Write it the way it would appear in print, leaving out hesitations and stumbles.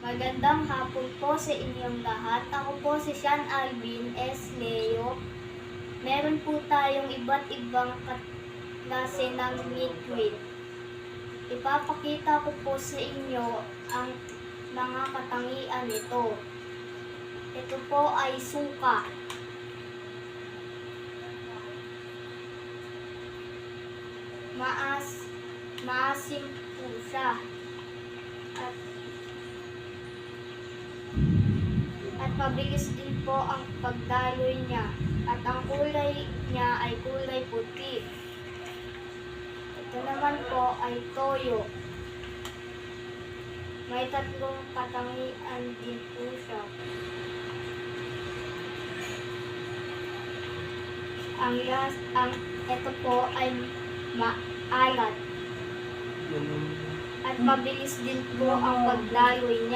Magandang hapon po sa inyong lahat. Ako po si Sean Alvin S. Leo. Meron po tayong iba't ibang klase ng liquid. Ipapakita ko po sa inyo ang mga katangian nito. Ito po ay suka. Maasim po siya. At mabilis din po ang pagdaloy niya. At ang kulay niya ay kulay puti. Ito naman po ay toyo. May tatlong katangian din po siya. Ito po ay maalat. At mabilis din po ang pagdaloy niya.